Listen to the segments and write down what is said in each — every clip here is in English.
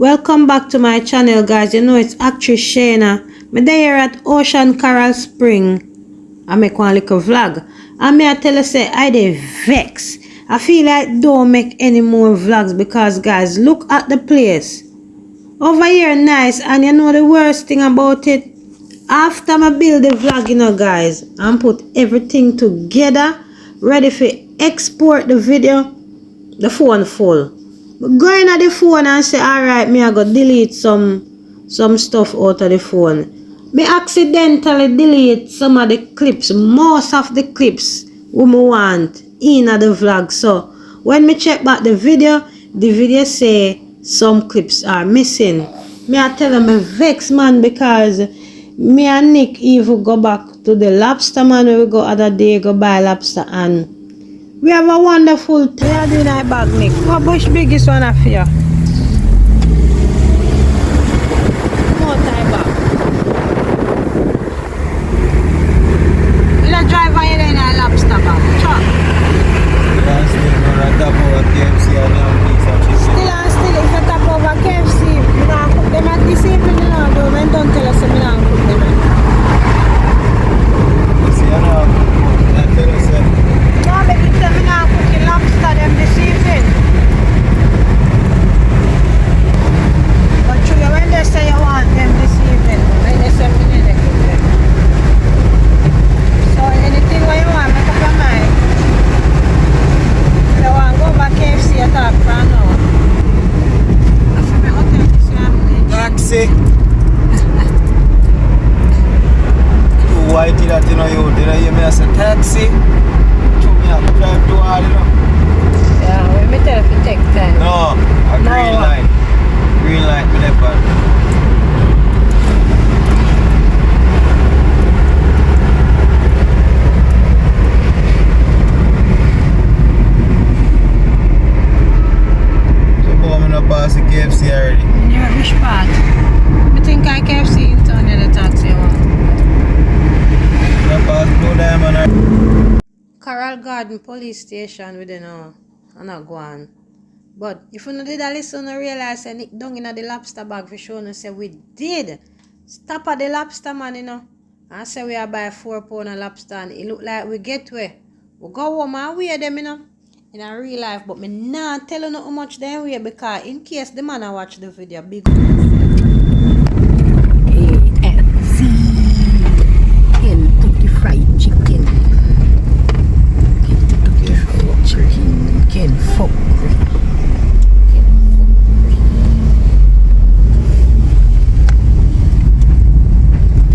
Welcome back to my channel, guys. You know it's actress Shayna. Me there at Ocean Coral Spring. I make one little vlog. And me I tell you say I dey vex. I feel like don't make any more vlogs because guys, look at the place. Over here nice, and you know the worst thing about it? After I build the vlog, you know guys, and put everything together, ready for export the video, the phone full. Going at the phone and say, alright, me I go delete some stuff out of the phone. Me accidentally delete some of the clips, most of the clips we want in the vlog. So when me check back the video say some clips are missing. Me I tell them me vex man because me and Nick even go back to the lobster man where we go other day go buy lobster and we have a wonderful time. We are doing our bag, Nick. What bush biggest one of you? More time back. We'll drive on in our lobster bag. Truck. Still and still, if you tap over KFC, we don't cook them at this evening. Don't tell us we don't cook them. No, baby, tell me now cooking lobster them this evening. But true, when they say you want them this evening, when they say we need to cook them. So anything what you want, make up your mind. If you want to go back KFC, you talk from now. After me hotel this year, taxi. You white that you know you did you me as a taxi. Drive too hard, you know. yeah, when me tell if you take time. No, a green light. Green light, me never. So, I'm in a pass the KFC already. You're at which part? I think I KFC in town in the taxi one. I pass Blue Diamond already. Coral Garden Police Station, we don't know. I'm not going. But if you did a listen, you realize that Nick down in the lobster bag for sure and say we did. Stop at the lobster man, you know. And say we are buy 4 pound of lobster and it look like we get where. We go home and weigh them, you know. In a real life. But me not tell you not how much they weigh because in case the man I watch the video big. KFC. Kentucky Fried Chicken. Ken fuck.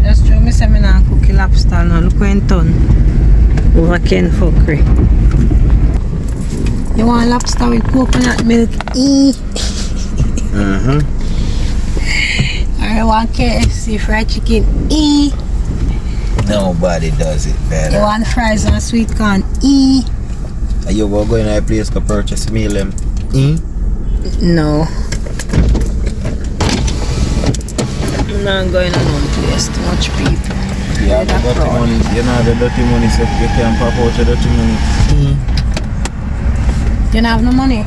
That's true, me say me nah cook lobster now. Look when done over Ken fuckery. You want lobster with coconut milk? Or you want KFC fried chicken? Nobody does it better. You want fries and sweet corn? Are you going to a place to purchase meal them? No. I'm not going to no place, too much people. Yeah, the dirty money. You know the dirty money, so you can pop out the dirty money. You don't have no money?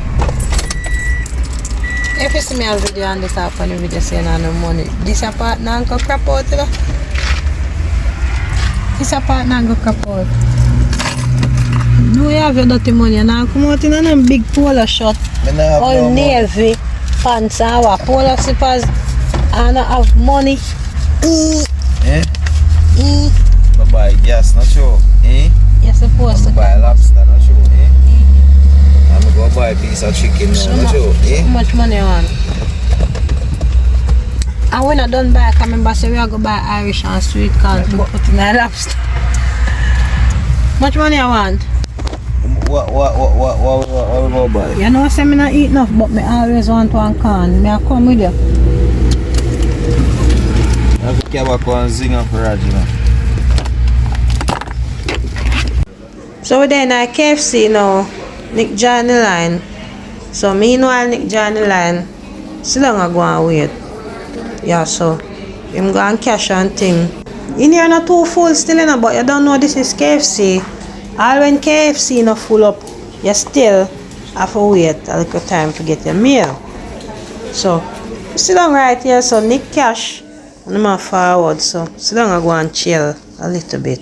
If you see me a video and this up on the video saying I have no money, this apartment go crap out, you know? This apartment go crap out. No, you have your dirty money and now come out in a big polo shirt, all navy pants and our polo slippers and I have money. Buy gas, not sure. You're supposed to buy lobster, not sure. I'm going to buy a piece of chicken now, not sure. How much money you want? And when I done buy, I remember say we are going to buy Irish and sweet corn to put in a lobster. Much money I want? What we going to buy? You know, say me not eat enough, but me always want one can. May I come with you? I have to carry back one zinger for Raj, you know. So we're there in our KFC now, Nick Johnny line. So meanwhile Nick Johnny line, still don't go and wait. Yeah, so him go and cash and thing. In here not too full still, you know, but you don't know this is KFC. All when KFC not full up, you still have to wait a little time to get your meal. So sit down right here, so Nick Cash. And I'm forward, so sit down and go and chill a little bit.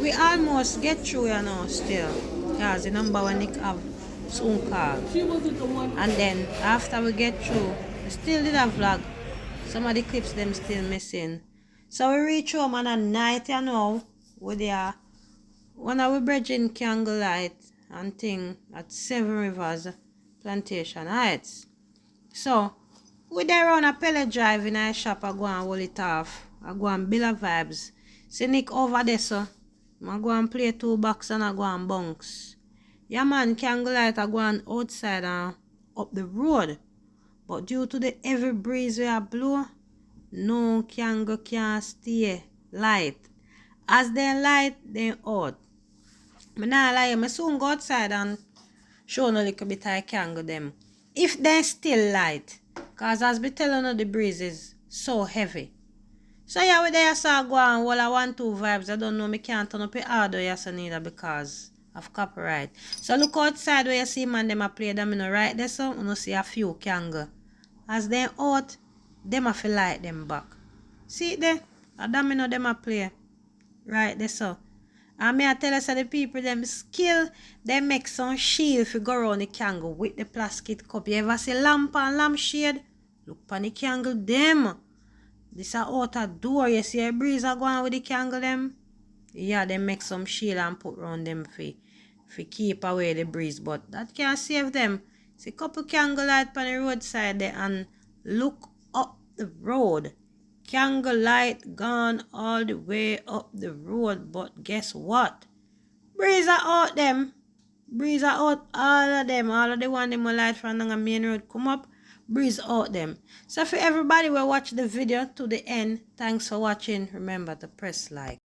We almost get through here now still, because the number one Nick have soon call. And then after we get through, we still did a vlog. Some of the clips them still missing. So we reach home on a night, you know, with the one of we bridging candlelight and thing at Seven Rivers Plantation Heights. So we there on a pellet drive in a shop. I go and hold it off. I go and build a vibes. See Nick over there, so I go and play 2 box and I go and bounce. Yeah man, candlelight I go and outside and up the road. But due to the heavy breeze we are blow, no candle can stay light. As they light, they out. I nah lie, I soon go outside and show no little bit I candle them. If they still light, cause as be telling you the breeze is so heavy. So yeah, we there so go on while I want 2 vibes. I don't know, me can't turn up the audio yes neither because of copyright. So look outside where you see man them a play them in right there, so you see a few candle. As they out, them a feel light them back. See it there? A domino them a play. Right there so. And me I tell us that the people them skill, they make some shield if you go around the candle with the plastic cup. You ever see lamp and lampshade? Look on the candle them. This a outer door. You see a breeze a go on with the candle them? Yeah, they make some shield and put around them for keep away the breeze. But that can't save them. See a couple candle light on the roadside there and look up the road. Candle light gone all the way up the road, but guess what? Breeze are out them. Breeze are out all of them. All of the one them light from the main road come up. Breeze out them. So for everybody who watch the video to the end, thanks for watching. Remember to press like.